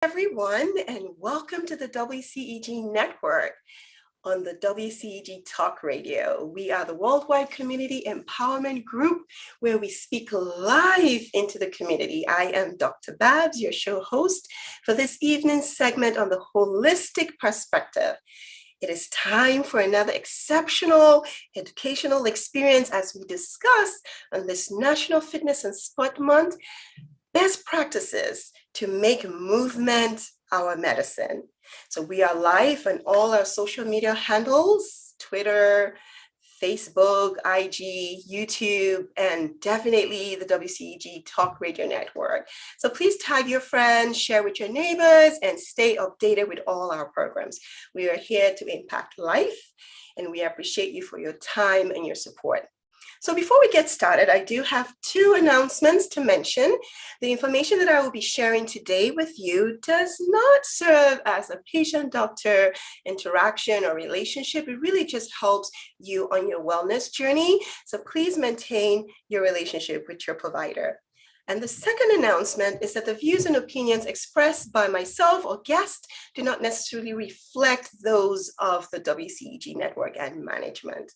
Everyone, and welcome to the WCEG Network on the WCEG Talk Radio. We are the worldwide community empowerment group where we speak live into the community. I am Dr. Babs, your show host for this evening's segment on the holistic perspective. It is time for another exceptional educational experience as we discuss on this National Fitness and Sport Month, best practices to make movement our medicine. So we are live on all our social media handles, Twitter, Facebook, IG, YouTube, and definitely the WCEG Talk Radio Network. So please tag your friends, share with your neighbors, and stay updated with all our programs. We are here to impact life, and we appreciate you for your time and your support. So before we get started, I do have two announcements to mention. The information that I will be sharing today with you does not serve as a patient-doctor interaction or relationship. It really just helps you on your wellness journey. So please maintain your relationship with your provider. And the second announcement is that the views and opinions expressed by myself or guests do not necessarily reflect those of the WCEG Network and management.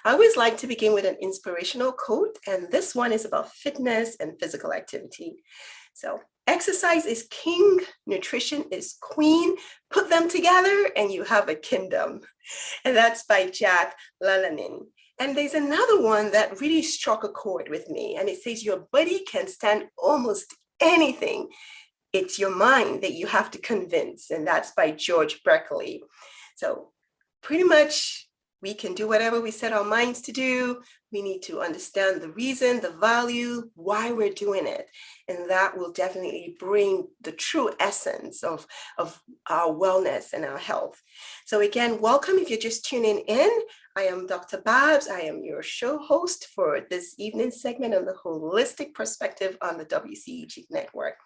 I always like to begin with an inspirational quote, and this one is about fitness and physical activity. So, exercise is king, nutrition is queen. Put them together and you have a kingdom. And that's by Jack LaLanne. And there's another one that really struck a chord with me, and it says, your body can stand almost anything. It's your mind that you have to convince, and that's by George Berkeley. So, pretty much, we can do whatever we set our minds to do. We need to understand the reason, the value, why we're doing it. And that will definitely bring the true essence of our wellness and our health. So again, welcome if you're just tuning in. I am Dr. Babs. I am your show host for this evening's segment on the holistic perspective on the WCEG Network.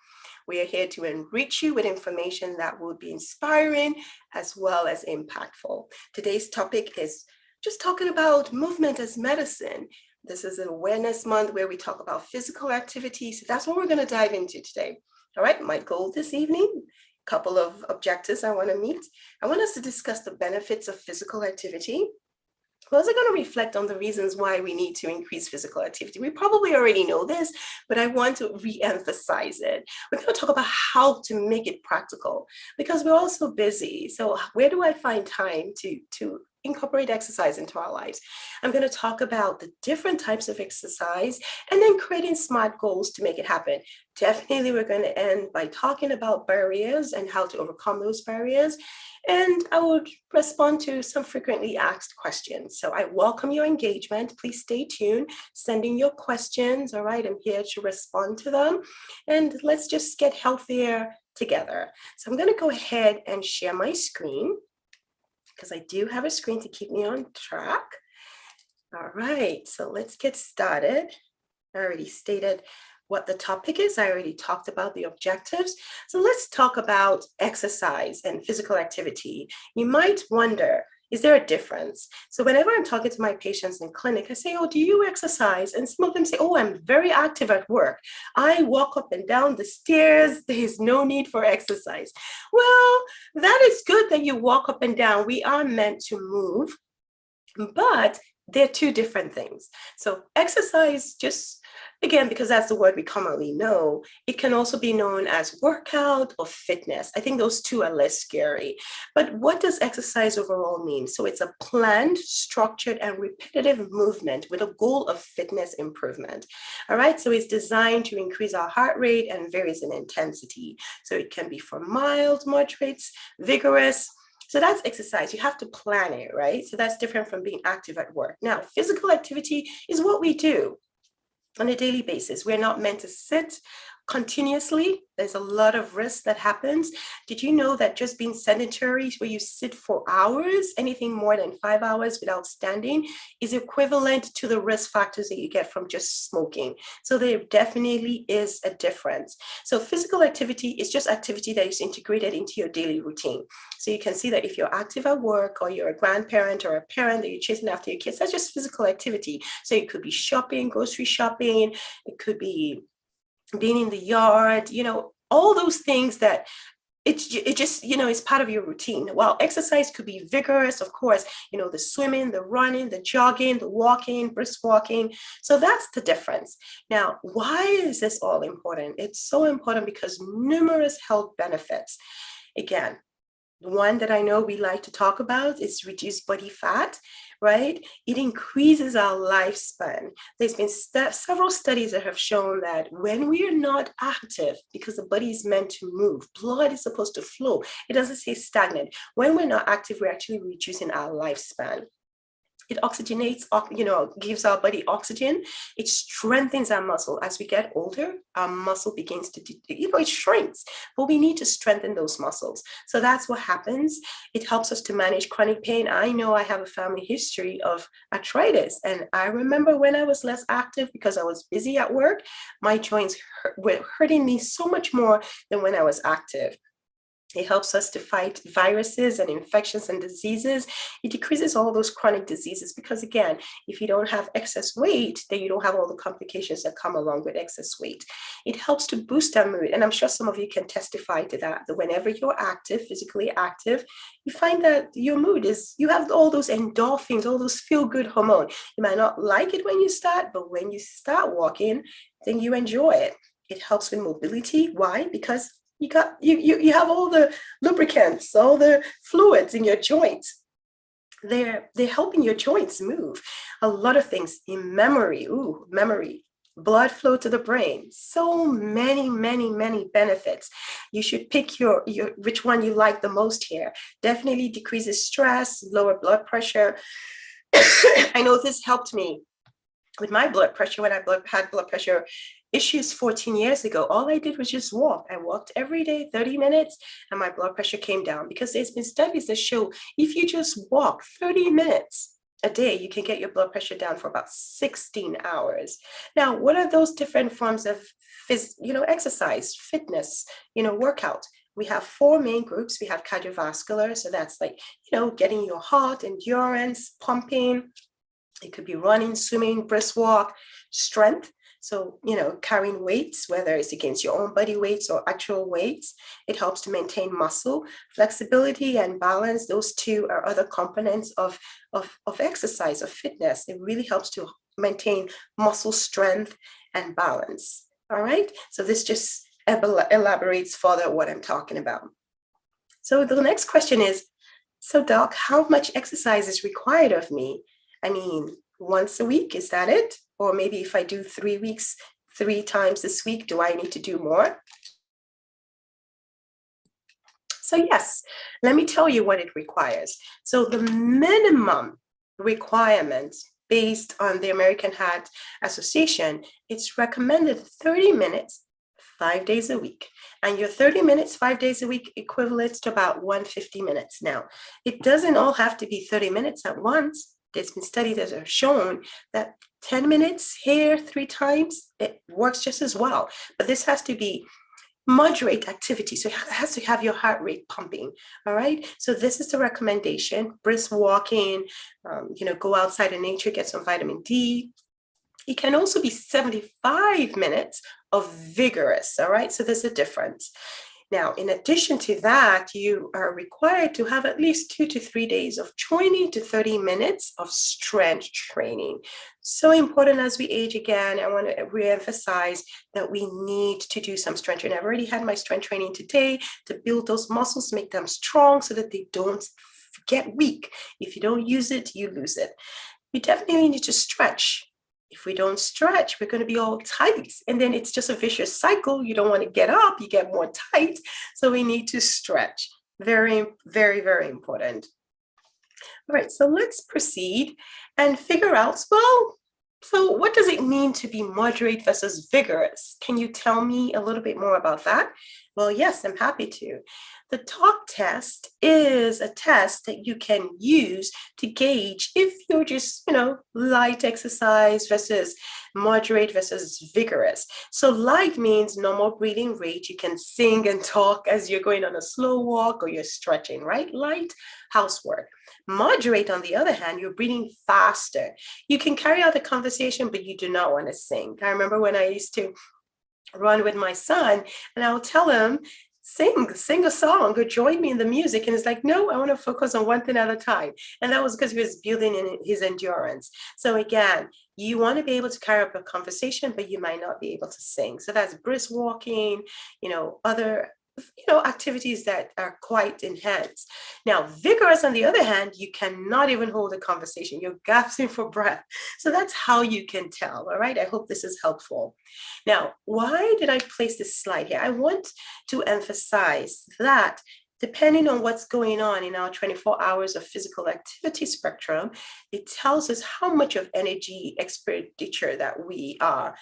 We are here to enrich you with information that will be inspiring as well as impactful. Today's topic is just talking about movement as medicine. This is an awareness month where we talk about physical activity. So that's what we're going to dive into today. All right, my goal this evening, a couple of objectives I want to meet. I want us to discuss the benefits of physical activity. We're also going to reflect on the reasons why we need to increase physical activity. We probably already know this, but I want to re-emphasize it. We're going to talk about how to make it practical because we're all so busy. So where do I find time to incorporate exercise into our lives? I'm going to talk about the different types of exercise and then creating smart goals to make it happen. Definitely, we're going to end by talking about barriers and how to overcome those barriers. And I would respond to some frequently asked questions. So I welcome your engagement. Please stay tuned, send in your questions. All right, I'm here to respond to them. And let's just get healthier together. So I'm going to go ahead and share my screen because I do have a screen to keep me on track. All right, so let's get started. I already stated what the topic is. I already talked about the objectives. So let's talk about exercise and physical activity. You might wonder, is there a difference? So whenever I'm talking to my patients in clinic, I say, oh, do you exercise? And some of them say, oh, I'm very active at work. I walk up and down the stairs. There's no need for exercise. Well, that is good that you walk up and down. We are meant to move, but they're two different things. So exercise, just again, because that's the word we commonly know, it can also be known as workout or fitness. I think those two are less scary. But what does exercise overall mean? So it's a planned, structured, and repetitive movement with a goal of fitness improvement. All right, so it's designed to increase our heart rate and varies in intensity. So it can be for mild, moderates, vigorous. So that's exercise. You have to plan it, right? So that's different from being active at work. Now, physical activity is what we do on a daily basis. We're not meant to sit continuously. There's a lot of risk that happens. Did you know that just being sedentary, where you sit for hours, anything more than 5 hours without standing, is equivalent to the risk factors that you get from just smoking? So there definitely is a difference. So physical activity is just activity that is integrated into your daily routine. So you can see that if you're active at work or you're a grandparent or a parent that you're chasing after your kids, that's just physical activity. So it could be shopping, grocery shopping, it could be being in the yard, all those things that it just, it's part of your routine. While exercise could be vigorous, of course, the swimming, the running, the jogging, the walking, brisk walking. So that's the difference. Now, why is this all important? It's so important because numerous health benefits. Again, the one that I know we like to talk about is reduced body fat, right? It increases our lifespan. There's been several studies that have shown that when we are not active, because the body is meant to move, blood is supposed to flow. It doesn't say stagnant. When we're not active, we're actually reducing our lifespan. It oxygenates, gives our body oxygen. It strengthens our muscle. As we get older, our muscle begins to, it shrinks, but we need to strengthen those muscles. So that's what happens. It helps us to manage chronic pain. I know I have a family history of arthritis. And I remember when I was less active because I was busy at work, my joints were hurting me so much more than when I was active. It helps us to fight viruses and infections and diseases. It decreases all those chronic diseases because, again, if you don't have excess weight, then you don't have all the complications that come along with excess weight. It helps to boost our mood. And I'm sure some of you can testify to that whenever you're active, physically active, you find that your mood is, you have all those endorphins, all those feel-good hormones. You might not like it when you start, but when you start walking, then you enjoy it. It helps with mobility. Why? Because you have all the lubricants, all the fluids in your joints. They're helping your joints move. A lot of things in memory, blood flow to the brain. So many, many, many benefits. You should pick your which one you like the most here. Definitely decreases stress, lower blood pressure. I know this helped me with my blood pressure when I had blood pressure issues 14 years ago. All I did was just walk. I walked every day, 30 minutes, and my blood pressure came down because there's been studies that show if you just walk 30 minutes a day, you can get your blood pressure down for about 16 hours. Now, what are those different forms of exercise, fitness, workout? We have 4 main groups. We have cardiovascular. So that's like, getting your heart, endurance, pumping. It could be running, swimming, brisk walk, strength. So, carrying weights, whether it's against your own body weights or actual weights, it helps to maintain muscle, flexibility and balance. Those two are other components of exercise, of fitness. It really helps to maintain muscle strength and balance. All right. So this just elaborates further what I'm talking about. So the next question is, so Doc, how much exercise is required of me? I mean, once a week, is that it? Or maybe if I do 3 weeks, 3 times this week, do I need to do more? So yes, let me tell you what it requires. So the minimum requirement based on the American Heart Association, it's recommended 30 minutes, 5 days a week. And your 30 minutes, 5 days a week equates to about 150 minutes. Now, it doesn't all have to be 30 minutes at once. There's been studies that have shown that 10 minutes here 3 times, it works just as well. But this has to be moderate activity. So it has to have your heart rate pumping. All right. So this is the recommendation: brisk walking, go outside in nature, get some vitamin D. It can also be 75 minutes of vigorous. All right. So there's a difference. Now, in addition to that, you are required to have at least 2 to 3 days of 20 to 30 minutes of strength training. So important as we age. Again, I want to reemphasize that we need to do some strength training. I've already had my strength training today to build those muscles, make them strong so that they don't get weak. If you don't use it, you lose it. You definitely need to stretch. If we don't stretch, we're going to be all tight. And then it's just a vicious cycle. You don't want to get up, you get more tight. So we need to stretch. Very, very, very important. All right, so let's proceed and figure out, well, so what does it mean to be moderate versus vigorous? Can you tell me a little bit more about that? Well, yes, I'm happy to. The talk test is a test that you can use to gauge if you're just, light exercise versus moderate versus vigorous. So light means normal breathing rate. You can sing and talk as you're going on a slow walk or you're stretching, right? Light housework. Moderate, on the other hand, you're breathing faster. You can carry out a conversation, but you do not want to sing. I remember when I used to run with my son, and I'll tell him, sing a song or join me in the music. And it's like, no, I want to focus on one thing at a time. And that was because he was building in his endurance. So again, you want to be able to carry up a conversation, but you might not be able to sing. So that's brisk walking, other activities that are quite enhanced. Now, vigorous, on the other hand, you cannot even hold a conversation. You're gasping for breath. So that's how you can tell. All right. I hope this is helpful. Now, why did I place this slide here? I want to emphasize that depending on what's going on in our 24 hours of physical activity spectrum, it tells us how much of energy expenditure that we are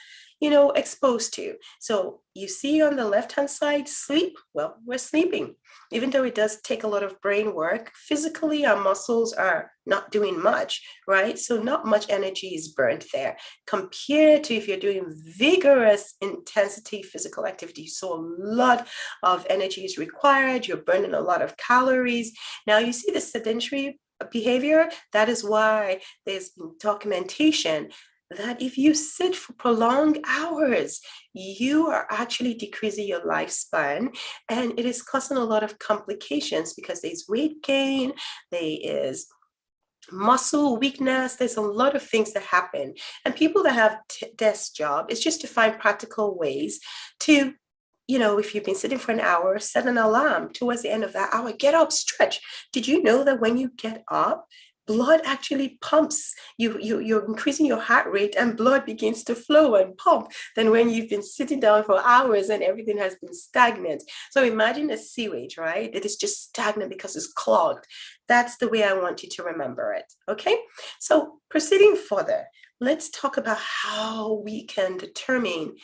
exposed to. So you see on the left-hand side, sleep. Well, we're sleeping. Even though it does take a lot of brain work, physically our muscles are not doing much, right? So not much energy is burnt there compared to if you're doing vigorous intensity physical activity. So a lot of energy is required. You're burning a lot of calories. Now you see the sedentary behavior. That is why there's documentation that if you sit for prolonged hours, you are actually decreasing your lifespan, and it is causing a lot of complications because there's weight gain, there is muscle weakness, there's a lot of things that happen. And people that have desk job, it's just to find practical ways to if you've been sitting for an hour, set an alarm towards the end of that hour, get up, stretch. Did you know that when you get up, blood actually pumps? You're increasing your heart rate and blood begins to flow and pump than when you've been sitting down for hours and everything has been stagnant. So imagine a sewage, right? It is just stagnant because it's clogged. That's the way I want you to remember it. Okay. So proceeding further, let's talk about how we can determine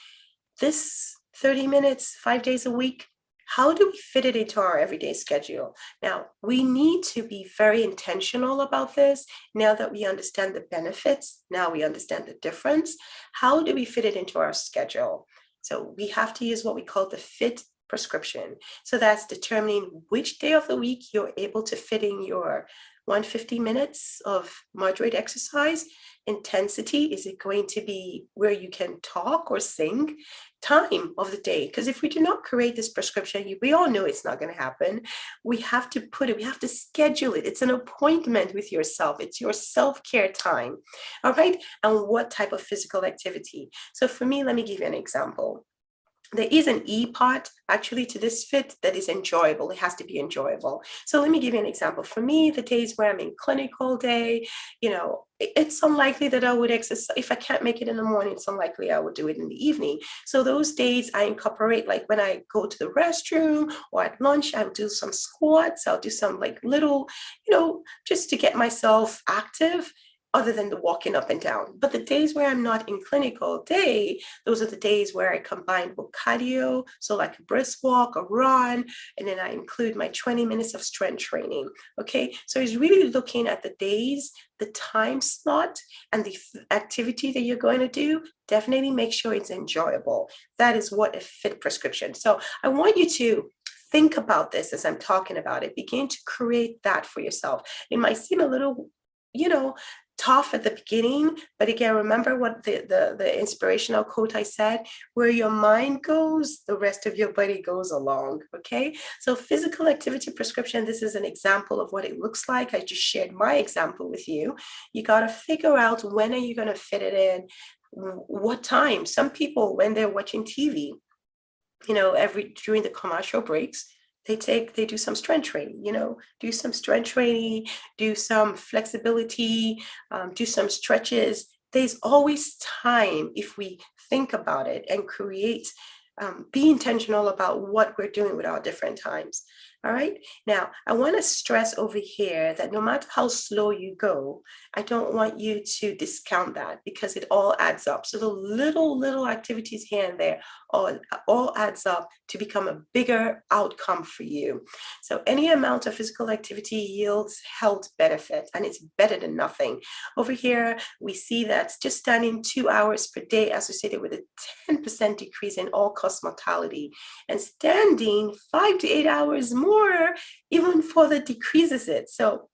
this 30 minutes, 5 days a week. How do we fit it into our everyday schedule? Now, we need to be very intentional about this. Now that we understand the benefits, now we understand the difference. How do we fit it into our schedule? So we have to use what we call the fit prescription. So that's determining which day of the week you're able to fit in your 150 minutes of moderate exercise. Intensity, is it going to be where you can talk or sing? Time of the day, because if we do not create this prescription, we all know it's not going to happen. We have to put it, we have to schedule it. It's an appointment with yourself. It's your self-care time. All right. And what type of physical activity? So for me, let me give you an example. There is an E part actually to this fit that is enjoyable. It has to be enjoyable. So let me give you an example. For me, the days where I'm in clinic all day, it's unlikely that I would exercise. If I can't make it in the morning, it's unlikely I would do it in the evening. So those days I incorporate, like when I go to the restroom or at lunch, I'll do some squats. I'll do some little, just to get myself active, other than the walking up and down. But the days where I'm not in clinic all day, those are the days where I combine with cardio, so like a brisk walk, a run, and then I include my 20 minutes of strength training. Okay, so it's really looking at the days, the time slot, and the activity that you're going to do. Definitely make sure it's enjoyable. That is what a fit prescription. So I want you to think about this as I'm talking about it. Begin to create that for yourself. It might seem a little, tough at the beginning, but again, remember what the inspirational quote I said: where your mind goes, the rest of your body goes along. Okay, so physical activity prescription, this is an example of what it looks like. I just shared my example with you. You got to figure out, when are you going to fit it in, what time. Some people, when they're watching TV, during the commercial breaks, they do some strength training, do some strength training, do some flexibility, do some stretches. There's always time if we think about it and create, be intentional about what we're doing with our different times. All right. Now, I want to stress over here that no matter how slow you go, I don't want you to discount that, because it all adds up. So the little activities here and there all adds up to become a bigger outcome for you. So any amount of physical activity yields health benefit, and it's better than nothing. Over here, we see that just standing 2 hours per day associated with a 10% decrease in all-cause mortality, and standing 5 to 8 hours more even further decreases it. So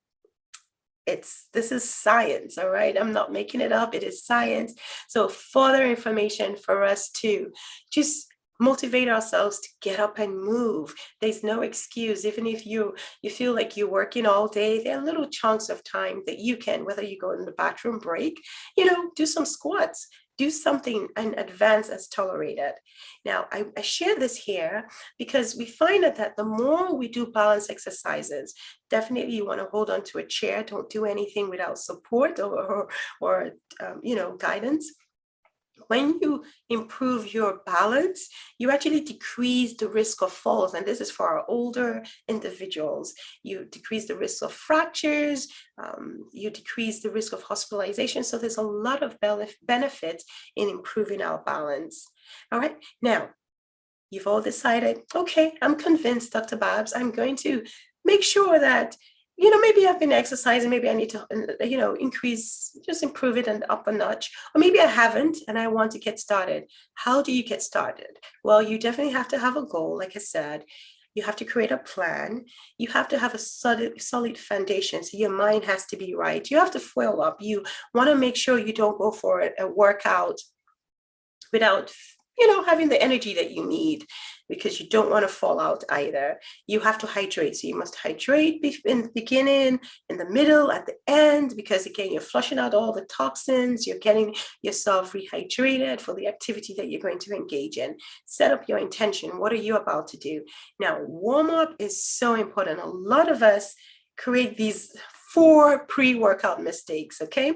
this is science, all right? I'm not making it up. It is science. So further information for us to just motivate ourselves to get up and move. There's no excuse. Even if you feel like you're working all day, there are little chunks of time that you can, whether you go in the bathroom break, do some squats, do something in advance as tolerated. Now, I share this here because we find that the more we do balance exercises, definitely you want to hold on to a chair. Don't do anything without support or guidance. When you improve your balance, you actually decrease the risk of falls. And this is for our older individuals. You decrease the risk of fractures, you decrease the risk of hospitalization. So there's a lot of benefits in improving our balance. All right, now you've all decided, okay, I'm convinced, Dr. Babs, I'm going to make sure that maybe I've been exercising, maybe I need to, improve it and up a notch, or maybe I haven't and I want to get started. How do you get started? Well, you definitely have to have a goal. Like I said, you have to create a plan. You have to have a solid foundation. So your mind has to be right. You have to fuel up. You want to make sure you don't go for a workout without having the energy that you need, because you don't want to fall out either. You have to hydrate. So you must hydrate in the beginning, in the middle, at the end, because again, you're flushing out all the toxins, you're getting yourself rehydrated for the activity that you're going to engage in. Set up your intention. What are you about to do? Now, warm up is so important. A lot of us create these 4 pre-workout mistakes, okay?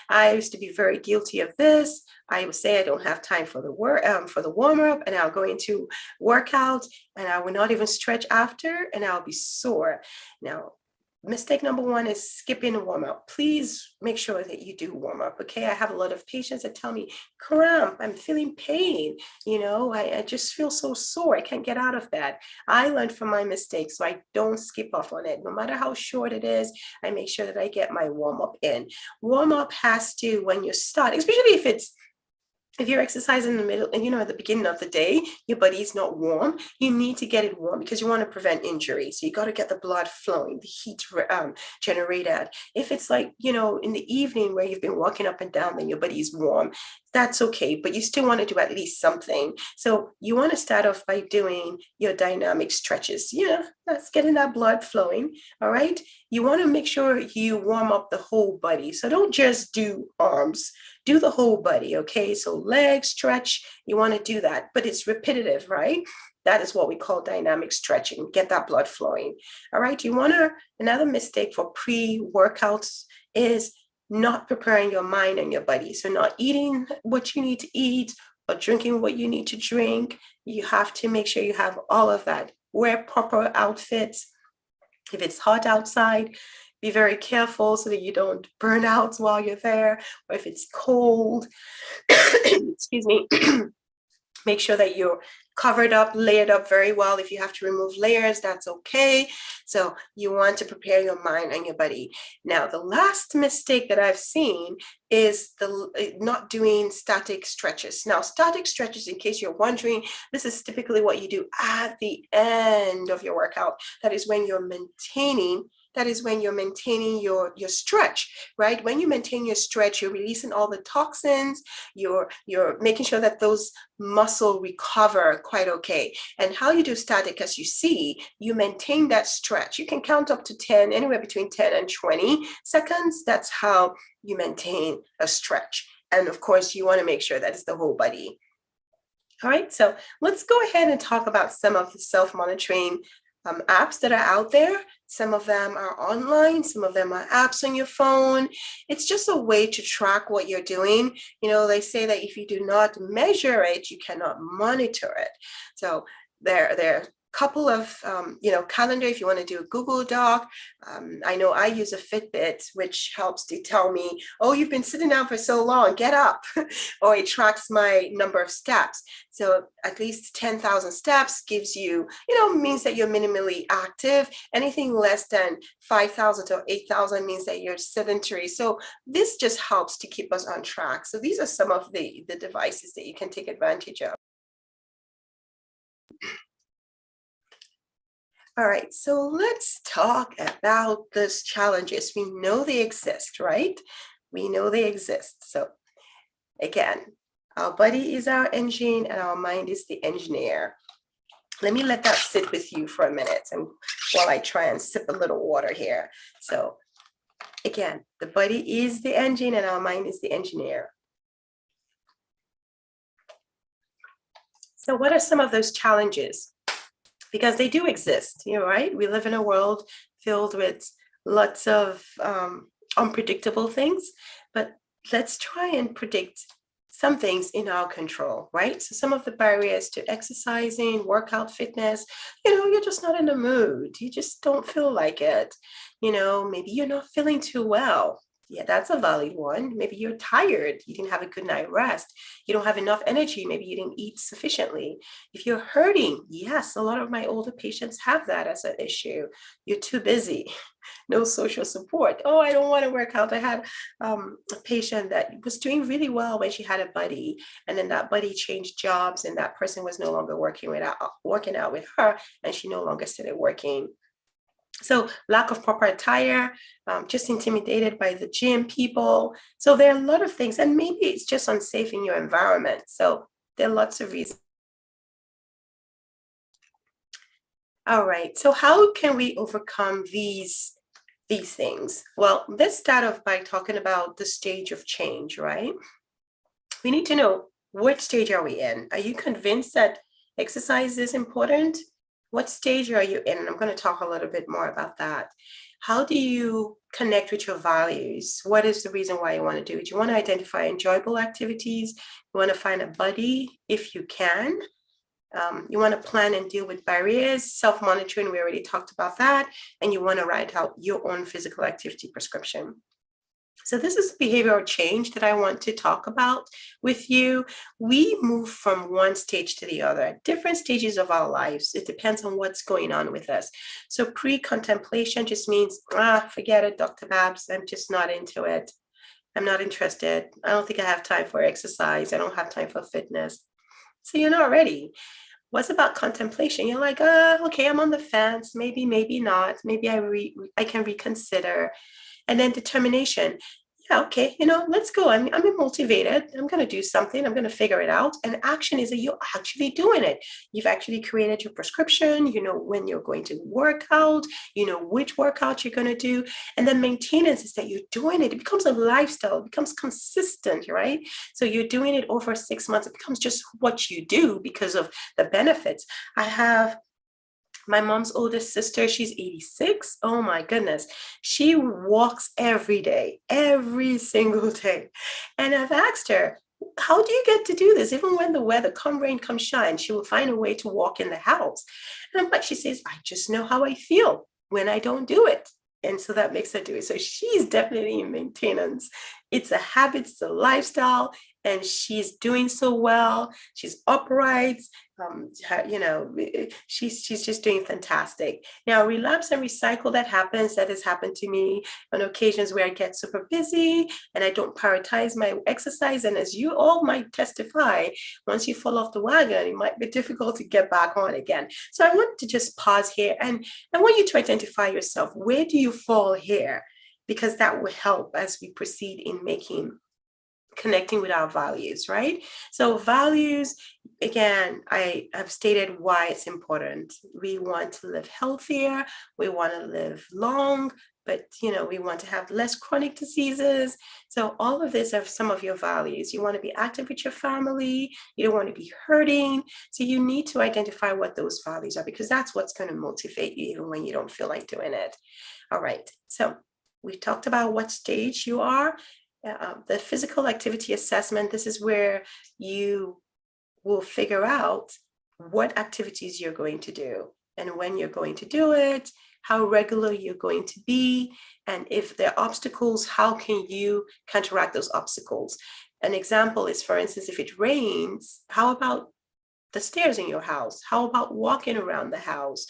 I used to be very guilty of this. I would say I don't have time for the warm-up, and I'll go into workout and I will not even stretch after, and I'll be sore. Now, mistake number 1 is skipping a warm-up. Please make sure that you do warm-up, okay? I have a lot of patients that tell me, cramp, I'm feeling pain, I just feel so sore, I can't get out of bed. I learned from my mistakes, so I don't skip off on it. No matter how short it is, I make sure that I get my warm-up in. Warm-up has to, when you start, especially if you're exercising in the middle and at the beginning of the day, your body is not warm, you need to get it warm because you want to prevent injury. So you got to get the blood flowing, the heat generated. If it's like, in the evening where you've been walking up and down, then your body is warm, that's okay, but you still want to do at least something. So you want to start off by doing your dynamic stretches. That's getting that blood flowing. All right. You want to make sure you warm up the whole body. So don't just do arms, do the whole body. Okay. So leg stretch, you want to do that, but it's repetitive, right? That is what we call dynamic stretching. Get that blood flowing. All right. Another mistake for pre-workouts is not preparing your mind and your body. So not eating what you need to eat or drinking what you need to drink. You have to make sure you have all of that. Wear proper outfits. If it's hot outside, be very careful so that you don't burn out while you're there. Or if it's cold, excuse me, make sure that you're covered up, layered up very well. If you have to remove layers, that's okay. So you want to prepare your mind and your body. Now, the last mistake that I've seen is not doing static stretches. Now, static stretches, in case you're wondering, this is typically what you do at the end of your workout. That is when you're maintaining your stretch, right? When you maintain your stretch, you're releasing all the toxins, you're making sure that those muscle recover quite okay. And how you do static, as you see, you maintain that stretch. You can count up to 10, anywhere between 10 and 20 seconds. That's how you maintain a stretch. And of course, you want to make sure that it's the whole body. All right, so let's go ahead and talk about some of the self-monitoring apps that are out there. Some of them are online, some of them are apps on your phone. It's just a way to track what you're doing. They say that if you do not measure it, you cannot monitor it. So there are couple of, calendar, if you want to do a Google Doc. I know I use a Fitbit, which helps to tell me, oh, you've been sitting down for so long, get up. Or it tracks my number of steps. So at least 10,000 steps gives you, means that you're minimally active. Anything less than 5,000 to 8,000 means that you're sedentary. So this just helps to keep us on track. So these are some of the devices that you can take advantage of. All right, so let's talk about these challenges. We know they exist, right? We know they exist. So again, Our body is our engine and our mind is the engineer. Let me let that sit with you for a minute and while I try and sip a little water here. So again, the body is the engine and our mind is the engineer. So what are some of those challenges? Because they do exist, right? We live in a world filled with lots of unpredictable things, but let's try and predict some things in our control, right? So some of the barriers to exercising, workout, fitness, you're just not in the mood. You just don't feel like it. Maybe you're not feeling too well. Yeah, that's a valid one. Maybe you're tired. You didn't have a good night rest. You don't have enough energy. Maybe you didn't eat sufficiently. If you're hurting, yes, a lot of my older patients have that as an issue. You're too busy. No social support. Oh, I don't want to work out. I had a patient that was doing really well when she had a buddy, and then that buddy changed jobs, and that person was no longer working out with her, and she no longer started working. So lack of proper attire, just intimidated by the gym people. So there are a lot of things, and maybe it's just unsafe in your environment. So there are lots of reasons. All right, so how can we overcome these things? Well, let's start off by talking about the stage of change, right? We need to know, what stage are we in? Are you convinced that exercise is important? What stage are you in? And I'm going to talk a little bit more about that. How do you connect with your values? What is the reason why you want to do it? You want to identify enjoyable activities. You want to find a buddy if you can. You want to plan and deal with barriers, self-monitoring, we already talked about that, and you want to write out your own physical activity prescription. So this is behavioral change that I want to talk about with you. We move from one stage to the other at different stages of our lives. It depends on what's going on with us. So pre-contemplation just means, forget it, Dr. Babs, I'm just not into it. I'm not interested. I don't think I have time for exercise. I don't have time for fitness. So you're not ready. What's about contemplation? You're like, okay, I'm on the fence. Maybe, maybe not. Maybe I can reconsider. And then determination. Yeah, okay, let's go. I'm motivated. I'm going to do something. I'm going to figure it out. And action is that you're actually doing it. You've actually created your prescription. You know when you're going to work out. You know which workout you're going to do. And then maintenance is that you're doing it. It becomes a lifestyle. It becomes consistent, right? So you're doing it over 6 months. It becomes just what you do because of the benefits. I have my mom's oldest sister, she's 86. Oh my goodness. She walks every day, every single day. And I've asked her, how do you get to do this? Even when the weather, come rain, come shine, she will find a way to walk in the house. And I'm like, she says, I just know how I feel when I don't do it. And so that makes her do it. So she's definitely in maintenance. It's a habit, it's a lifestyle, and she's doing so well. She's upright. She's just doing fantastic. Now, relapse and recycle, that has happened to me on occasions where I get super busy and I don't prioritize my exercise. And as you all might testify, once you fall off the wagon, it might be difficult to get back on again. So I want to just pause here, and I want you to identify yourself. Where do you fall here? Because that will help as we proceed in connecting with our values, right? So values, again, I have stated why it's important. We want to live healthier, we want to live long, but we want to have less chronic diseases. So all of these are some of your values. You want to be active with your family, you don't want to be hurting. So you need to identify what those values are, because that's what's going to motivate you even when you don't feel like doing it. All right, so we talked about what stage you are. The physical activity assessment, this is where you will figure out what activities you're going to do and when you're going to do it, how regular you're going to be, and if there are obstacles, how can you counteract those obstacles. An example is, for instance, if it rains, how about the stairs in your house? How about walking around the house?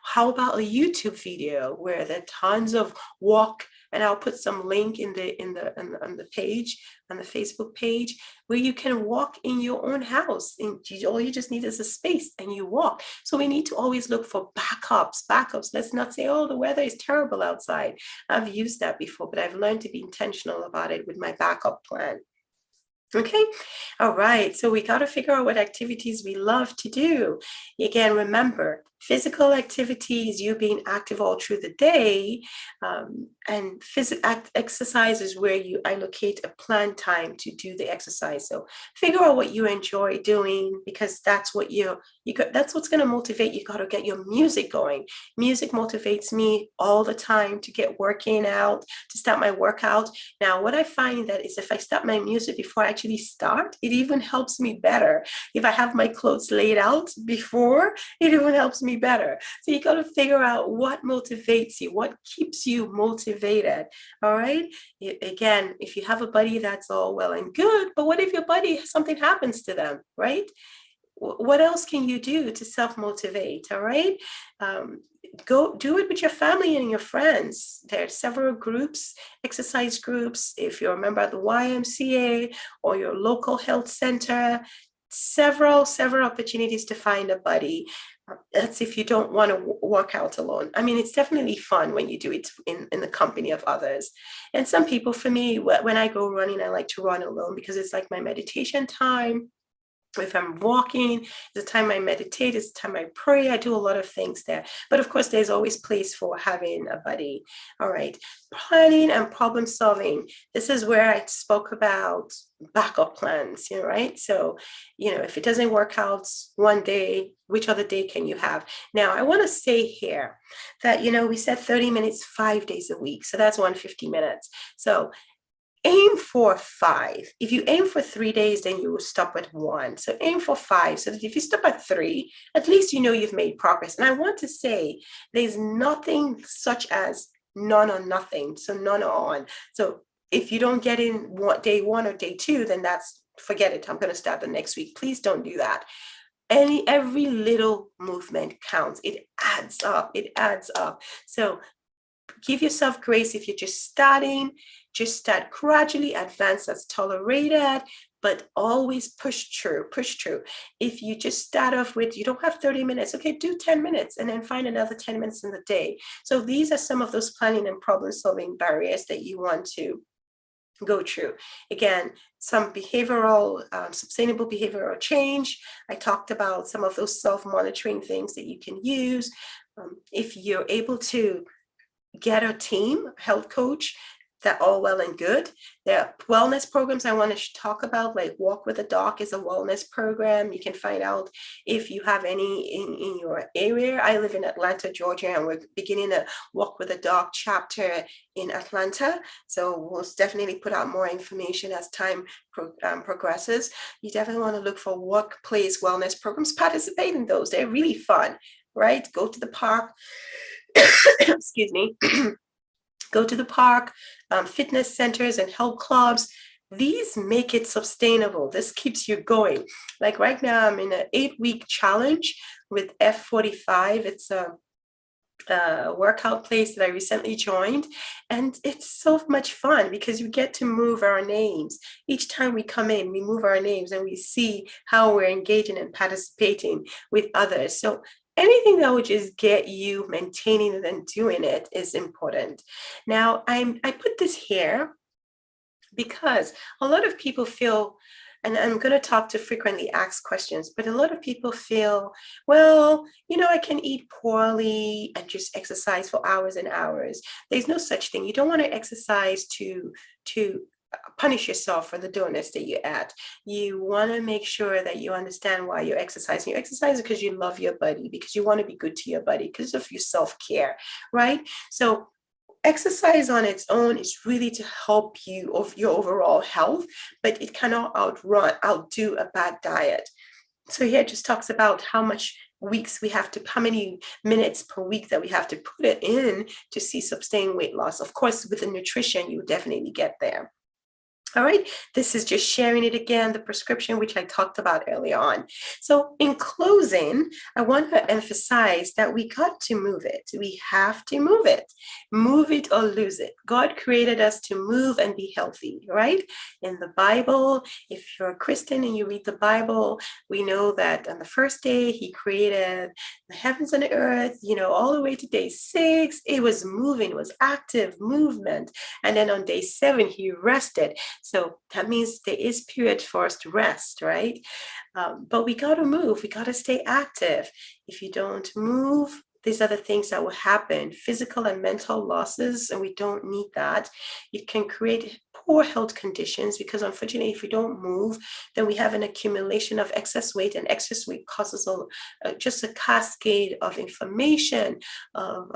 How about a YouTube video where there are tons of walk, and I'll put some link on the page, on the Facebook page, where you can walk in your own house. And all you just need is a space and you walk. So we need to always look for backups. Let's not say, oh, the weather is terrible outside. I've used that before, but I've learned to be intentional about it with my backup plan. Okay. All right. So we got to figure out what activities we love to do. Again, remember, physical activities, you being active all through the day, and exercise is where you allocate a planned time to do the exercise. So figure out what you enjoy doing, because that's what that's what's going to motivate you. Got to get your music going. Music motivates me all the time to get working out, to start my workout. Now, what I find that is if I start my music before I actually start, it even helps me better. If I have my clothes laid out before, it even helps me better. So you got to figure out what motivates you, what keeps you motivated. All right. Again, if you have a buddy, that's all well and good. But what if your buddy, something happens to them, right? What else can you do to self-motivate? All right. Go do it with your family and your friends. There are several groups, exercise groups. If you're a member of the YMCA or your local health center, several opportunities to find a buddy. That's if you don't want to work out alone. I mean, it's definitely fun when you do it in the company of others. And some people, for me, when I go running, I like to run alone because it's like my meditation time. If I'm walking, it's the time I meditate, it's the time I pray. I do a lot of things there. But of course, there's always place for having a buddy. All right. Planning and problem solving. This is where I spoke about backup plans, right? So, if it doesn't work out one day, which other day can you have? Now, I want to say here that, we said 30 minutes, 5 days a week. So that's 150 minutes. So aim for 5. If you aim for 3 days, then you will stop at 1. So aim for 5. So that if you stop at 3, at least you've made progress. And I want to say there's nothing such as none or nothing. So none or on. So if you don't get in day 1 or day 2, then forget it. I'm going to start the next week. Please don't do that. Every little movement counts. It adds up. It adds up. So give yourself grace if you're just starting. Just start gradually, advance as tolerated, but always push through. If you just start off with, you don't have 30 minutes, okay, do 10 minutes and then find another 10 minutes in the day. So these are some of those planning and problem solving barriers that you want to go through. Again, some sustainable behavioral change. I talked about some of those self-monitoring things that you can use. If you're able to get a team, health coach, that all well and good. There are wellness programs I want to talk about, like Walk with a Doc is a wellness program. You can find out if you have any in your area. I live in Atlanta, Georgia, and we're beginning a Walk with a Doc chapter in Atlanta. So we'll definitely put out more information as time progresses. You definitely want to look for workplace wellness programs. Participate in those. They're really fun, right? Go to the park. Excuse me. Go to the park, fitness centers and health clubs. These make it sustainable. This keeps you going. Like right now, I'm in an 8-week challenge with F45. It's a workout place that I recently joined. And it's so much fun because you get to move our names. Each time we come in, we move our names and we see how we're engaging and participating with others. So anything that would just get you maintaining it and doing it is important. Now, I put this here because a lot of people feel, and I'm going to talk to frequently asked questions, but a lot of people feel, well, I can eat poorly and just exercise for hours and hours. There's no such thing. You don't want to exercise to punish yourself for the donuts that you ate. You want to make sure that you understand why you're exercising. You exercise because you love your body, because you want to be good to your body, because of your self-care, right? So exercise on its own is really to help you of your overall health, but it cannot outdo a bad diet. So here it just talks about how many minutes per week that we have to put it in to see sustained weight loss. Of course, with the nutrition, you definitely get there. All right, this is just sharing it again, the prescription, which I talked about earlier on. So in closing, I want to emphasize that we got to move it. We have to move it or lose it. God created us to move and be healthy, right? In the Bible, if you're a Christian and you read the Bible, we know that on the first day, he created the heavens and the earth, all the way to day 6, it was moving, it was active movement. And then on day 7, he rested. So that means there is period for us to rest, right? But we got to move. We got to stay active. If you don't move, these are the things that will happen, physical and mental losses, and we don't need that. It can create poor health conditions because unfortunately, if we don't move, then we have an accumulation of excess weight, and excess weight causes just a cascade of inflammation, of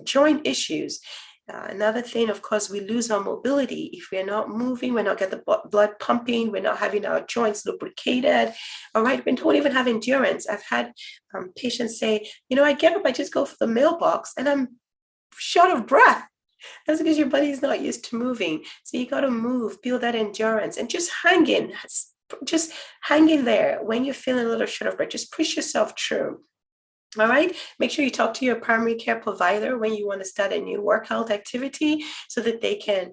joint issues. Another thing, of course, we lose our mobility. If we're not moving, we're not getting the blood pumping, we're not having our joints lubricated, all right? We don't even have endurance. I've had patients say, I get up, I just go for the mailbox and I'm short of breath. That's because your body is not used to moving. So you got to move, build that endurance, and just hang in. Just hang in there. When you're feeling a little short of breath, just push yourself through. All right. Make sure you talk to your primary care provider when you want to start a new workout activity so that they can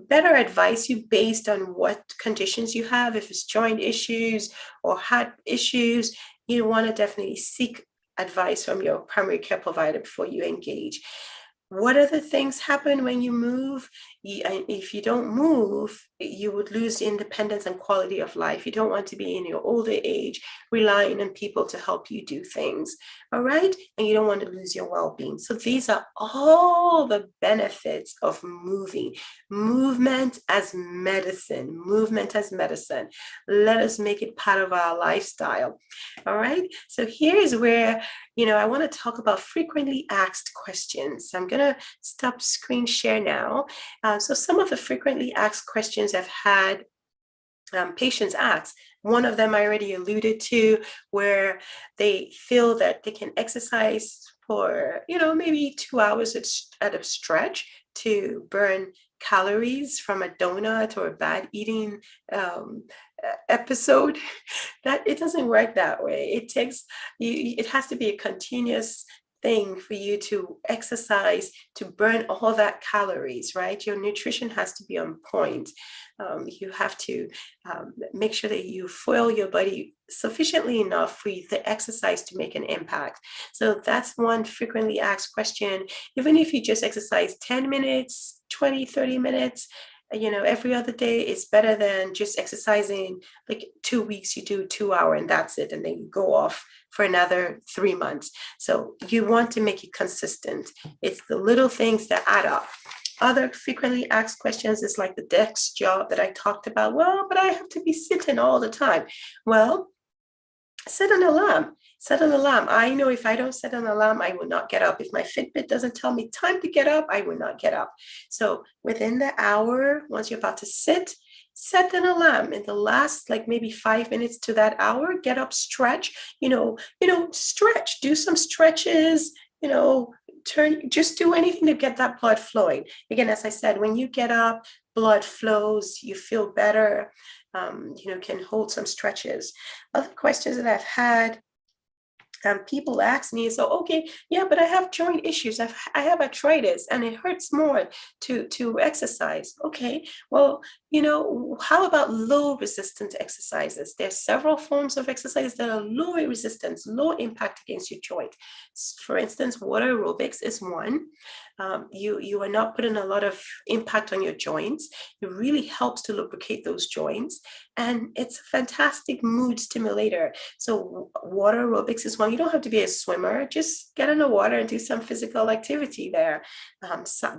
better advise you based on what conditions you have. If it's joint issues or heart issues, you want to definitely seek advice from your primary care provider before you engage. What other things happen when you move? If you don't move, you would lose independence and quality of life. You don't want to be in your older age relying on people to help you do things, all right? And you don't want to lose your well-being. So these are all the benefits of moving. Movement as medicine. Movement as medicine. Let us make it part of our lifestyle, all right? So here's where I want to talk about frequently asked questions. I'm going to stop screen share now. So some of the frequently asked questions I've had patients ask. One of them I already alluded to, where they feel that they can exercise for, maybe 2 hours at a stretch to burn calories from a donut or a bad eating episode. That it doesn't work that way. It takes you, it has to be a continuous thing for you to exercise to burn all that calories, right? Your nutrition has to be on point. You have to make sure that you fuel your body sufficiently enough for the exercise to make an impact. So that's one frequently asked question. Even if you just exercise 10 minutes, 20, 30 minutes, every other day is better than just exercising like 2 weeks, you do 2 hours and that's it. And then you go off for another 3 months. So you want to make it consistent. It's the little things that add up. Other frequently asked questions is like the desk job that I talked about. Well, but I have to be sitting all the time. Well, set an alarm. Set an alarm. I know if I don't set an alarm, I will not get up. If my Fitbit doesn't tell me time to get up, I will not get up. So within the hour, once you're about to sit, set an alarm. In the last, like maybe 5 minutes to that hour, get up, stretch, stretch, do some stretches, just do anything to get that blood flowing. Again, as I said, when you get up, blood flows, you feel better, can hold some stretches. Other questions that I've had, people ask me, so, okay, yeah, but I have joint issues. I have arthritis and it hurts more to exercise. Okay, well, how about low resistance exercises? There's several forms of exercise that are low resistance, low impact against your joint. For instance, water aerobics is one. You are not putting a lot of impact on your joints. It really helps to lubricate those joints. And it's a fantastic mood stimulator. So water aerobics is one. You don't have to be a swimmer. Just get in the water and do some physical activity there.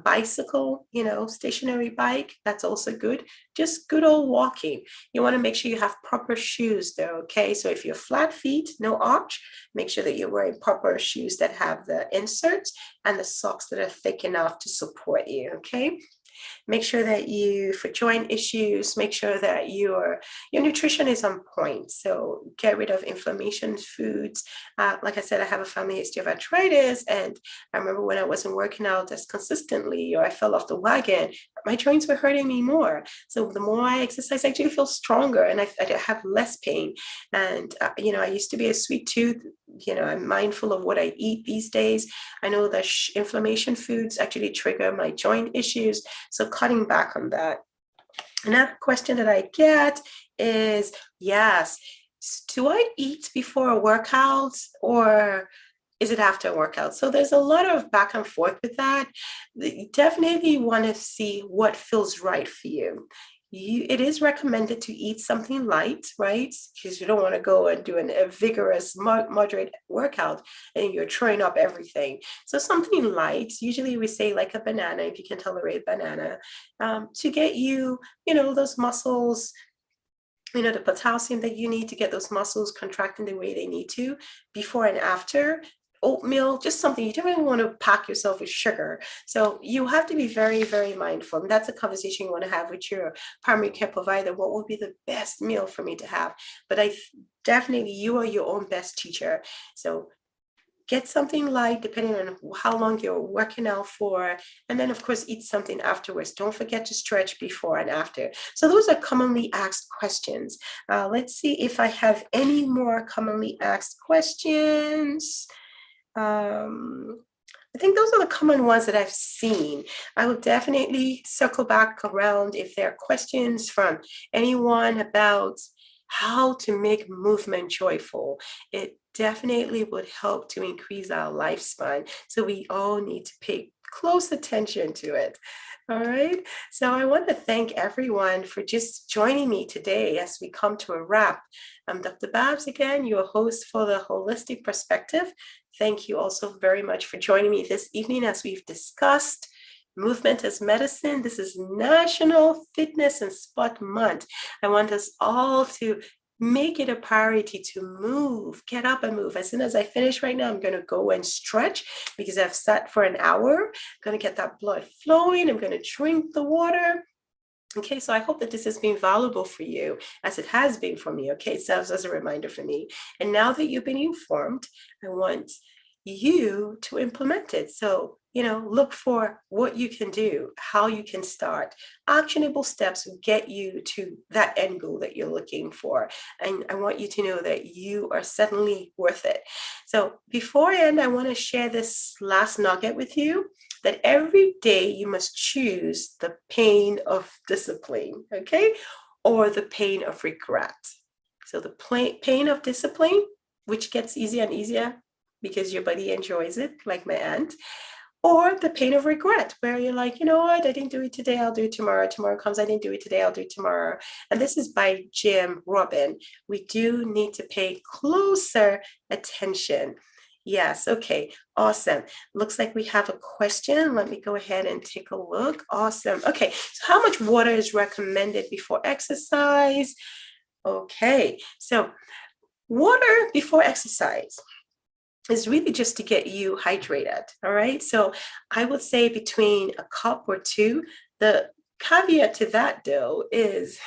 Bicycle, stationary bike, that's also good. Just good old walking. You want to make sure you have proper shoes though, okay? So if you're flat feet, no arch, make sure that you're wearing proper shoes that have the inserts and the socks that are thick enough to support you, okay? Make sure that for joint issues, make sure that your nutrition is on point. So get rid of inflammation foods. Like I said, I have a family history of arthritis. And I remember when I wasn't working out as consistently or I fell off the wagon, my joints were hurting me more. So the more I exercise, I actually feel stronger and I have less pain. And, I used to be a sweet tooth. I'm mindful of what I eat these days. I know that inflammation foods actually trigger my joint issues. So cutting back on that. Another question that I get is, yes, do I eat before a workout or is it after a workout? So there's a lot of back and forth with that. You definitely want to see what feels right for you. it is recommended to eat something light, right? Because you don't want to go and do a vigorous, moderate workout and you're throwing up everything. So something light, usually we say like a banana, if you can tolerate banana, to get you, those muscles, the potassium that you need to get those muscles contracting the way they need to before and after. Oatmeal, just something you don't even want to pack yourself with sugar. So you have to be very, very mindful. And that's a conversation you want to have with your primary care provider. What would be the best meal for me to have? But definitely, you are your own best teacher. So get something light depending on how long you're working out for, and then of course eat something afterwards. Don't forget to stretch before and after. So those are commonly asked questions. Let's see if I have any more commonly asked questions. I think those are the common ones that I've seen. I will definitely circle back around if there are questions from anyone about how to make movement joyful. It definitely would help to increase our lifespan. So we all need to pay close attention to it. All right. So I want to thank everyone for just joining me today as we come to a wrap. I'm Dr. Babs again, your host for the Holistic Perspective. Thank you also very much for joining me this evening as we've discussed movement as medicine. This is National Fitness and Sport Month. I want us all to make it a priority to move, get up and move. As soon as I finish right now, I'm going to go and stretch because I've sat for an hour. I'm going to get that blood flowing. I'm going to drink the water. Okay, so I hope that this has been valuable for you as it has been for me. Okay, it serves as a reminder for me. And now that you've been informed, I want you to implement it. So, look for what you can do, how you can start. Actionable steps will get you to that end goal that you're looking for. And I want you to know that you are certainly worth it. So before I end, I want to share this last nugget with you, that every day you must choose the pain of discipline, okay? Or the pain of regret. So the pain of discipline, which gets easier and easier because your body enjoys it, like my aunt, or the pain of regret, where you're like, you know what, I didn't do it today, I'll do it tomorrow. Tomorrow comes, I didn't do it today, I'll do it tomorrow. And this is by Jim Robin. We do need to pay closer attention. Yes, okay, awesome. Looks like we have a question. Let me go ahead and take a look. Awesome. Okay, so how much water is recommended before exercise? Okay, so water before exercise is really just to get you hydrated, all right? So I would say between a cup or two. The caveat to that, though, is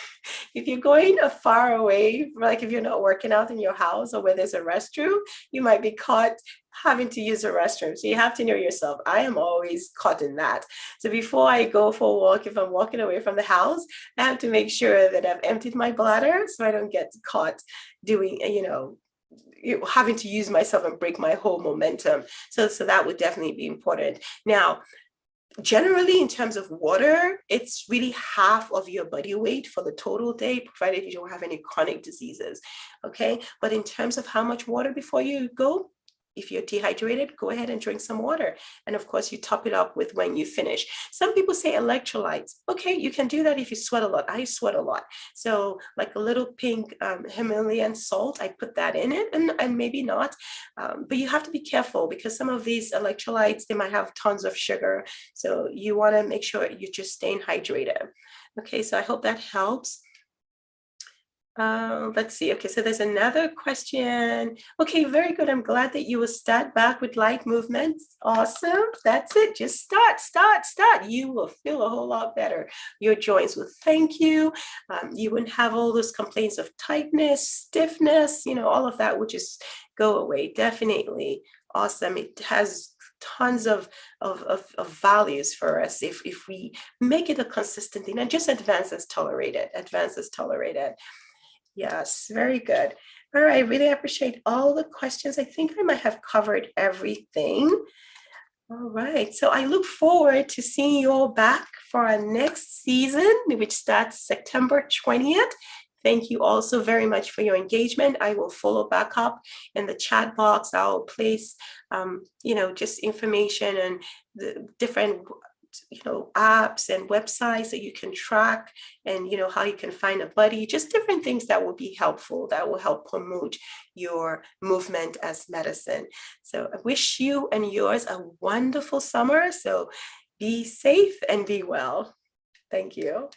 if you're going far away, like if you're not working out in your house or where there's a restroom, you might be caught having to use a restroom. So you have to know yourself. I am always caught in that. So before I go for a walk, if I'm walking away from the house, I have to make sure that I've emptied my bladder so I don't get caught doing, having to use myself and break my whole momentum. So that would definitely be important. Now, generally, in terms of water, it's really half of your body weight for the total day, provided you don't have any chronic diseases. Okay. But in terms of how much water before you go, if you're dehydrated, go ahead and drink some water. And of course, you top it up with when you finish. Some people say electrolytes. Okay, you can do that if you sweat a lot. I sweat a lot. So like a little pink Himalayan salt, I put that in it, and maybe not. But you have to be careful because some of these electrolytes, they might have tons of sugar. So you want to make sure you're just staying hydrated. Okay, so I hope that helps. Let's see. Okay, so there's another question. Okay, very good. I'm glad that you will start back with light movements. Awesome. That's it. Just start. You will feel a whole lot better. Your joints will thank you. You wouldn't have all those complaints of tightness, stiffness, all of that would just go away. Definitely. Awesome. It has tons of values for us if we make it a consistent thing and just advance as tolerated. Yes, very good. All right, I really appreciate all the questions. I think I might have covered everything. All right, so I look forward to seeing you all back for our next season, which starts September 20th. Thank you also very much for your engagement. I will follow back up in the chat box. I'll place, just information and the different apps and websites that you can track, and how you can find a buddy, just different things that will be helpful, that will help promote your movement as medicine. So I wish you and yours a wonderful summer. So be safe and be well. Thank you.